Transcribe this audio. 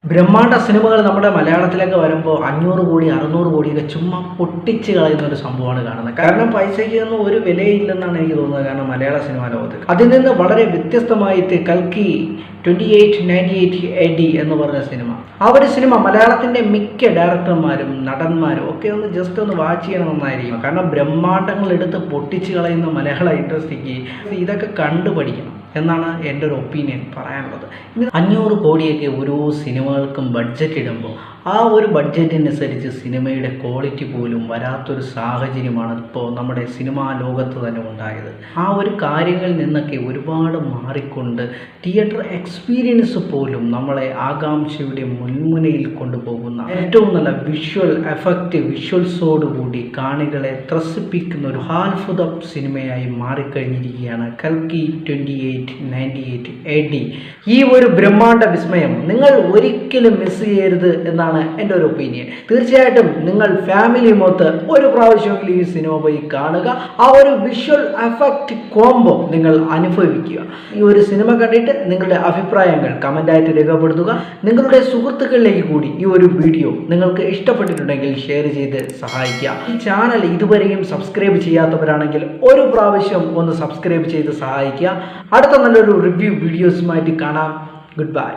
ബ്രഹ്മാണ്ഡ സിനിമകൾ നമ്മുടെ മലയാളത്തിലേക്ക് വരുമ്പോൾ 500 കോടി 600 കോടിയൊക്കെ ചുമ്മാ പൊട്ടിച്ച് കളയുന്ന ഒരു സംഭവമാണ് കാണുന്നത്. കാരണം പൈസയ്ക്ക് ഒന്നും ഒരു വിലയില്ലെന്നാണ് എനിക്ക് തോന്നുന്നത്. കാരണം മലയാള സിനിമാ ലോകത്ത് അതിൽ നിന്ന് വളരെ വ്യത്യസ്തമായിട്ട് കൽക്കി 2898 AD എന്ന് പറഞ്ഞ സിനിമ, ആ ഒരു സിനിമ മലയാളത്തിൻ്റെ മിക്ക ഡയറക്ടർമാരും നടന്മാരും ഒക്കെ ഒന്ന് ജസ്റ്റ് ഒന്ന് വാച്ച് ചെയ്യണമെന്നായിരിക്കും. കാരണം ബ്രഹ്മാണ്ഡങ്ങൾ എടുത്ത് പൊട്ടിച്ച് കളയുന്ന മലയാള ഇൻഡസ്ട്രിക്ക് ഇതൊക്കെ കണ്ടുപഠിക്കണം എന്നാണ് എൻ്റെ ഒരു ഒപ്പീനിയൻ പറയാനുള്ളത്. 500 കോടിയൊക്കെ ഓരോ സിനിമകൾക്കും ബഡ്ജറ്റ് ഇടുമ്പോൾ ആ ഒരു ബഡ്ജറ്റിനനുസരിച്ച് സിനിമയുടെ ക്വാളിറ്റി പോലും വരാത്തൊരു സാഹചര്യമാണ് ഇപ്പോൾ നമ്മുടെ സിനിമാ ലോകത്ത് തന്നെ ഉണ്ടായത്. ആ ഒരു കാര്യങ്ങളിൽ നിന്നൊക്കെ ഒരുപാട് മാറിക്കൊണ്ട് തിയേറ്റർ എക്സ്പീരിയൻസ് പോലും നമ്മളെ ആകാംക്ഷയുടെ മുൻമുനയിൽ കൊണ്ടുപോകുന്ന ഏറ്റവും നല്ല വിഷ്വൽ എഫക്റ്റ് വിഷ്വൽസോടുകൂടി കാണികളെ ത്രസിപ്പിക്കുന്ന ഒരു അത്ഭുത സിനിമയായി മാറിക്കഴിഞ്ഞിരിക്കുകയാണ് കൽക്കി 2898 AD. ഈ ഒരു ബ്രഹ്മാണ്ഡ വിസ്മയം നിങ്ങൾ ഒരിക്കലും മിസ് ചെയ്യരുത് എന്നാണ് എൻ്റെ ഒരു ഒപ്പീനിയൻ. തീർച്ചയായിട്ടും നിങ്ങൾ ഫാമിലി മൊത്തം ഒരു പ്രാവശ്യമെങ്കിലും ഈ സിനിമ പോയി കാണുക. ആ ഒരു വിഷ്വൽ എഫക്റ്റ് കോംബോ നിങ്ങൾ അനുഭവിക്കുക. ഈ ഒരു സിനിമ കണ്ടിട്ട് നിങ്ങളുടെ അഭിപ്രായങ്ങൾ കമൻ്റായിട്ട് രേഖപ്പെടുത്തുക. നിങ്ങളുടെ സുഹൃത്തുക്കളിലേക്ക് കൂടി ഈ ഒരു വീഡിയോ നിങ്ങൾക്ക് ഇഷ്ടപ്പെട്ടിട്ടുണ്ടെങ്കിൽ ഷെയർ ചെയ്ത് സഹായിക്കുക. ഈ ചാനൽ ഇതുവരെയും സബ്സ്ക്രൈബ് ചെയ്യാത്തവരാണെങ്കിൽ ഒരു പ്രാവശ്യം ഒന്ന് സബ്സ്ക്രൈബ് ചെയ്ത് സഹായിക്കുക. അടുത്ത നല്ലൊരു റിവ്യൂ വീഡിയോസുമായിട്ട് കാണാം. Good bye.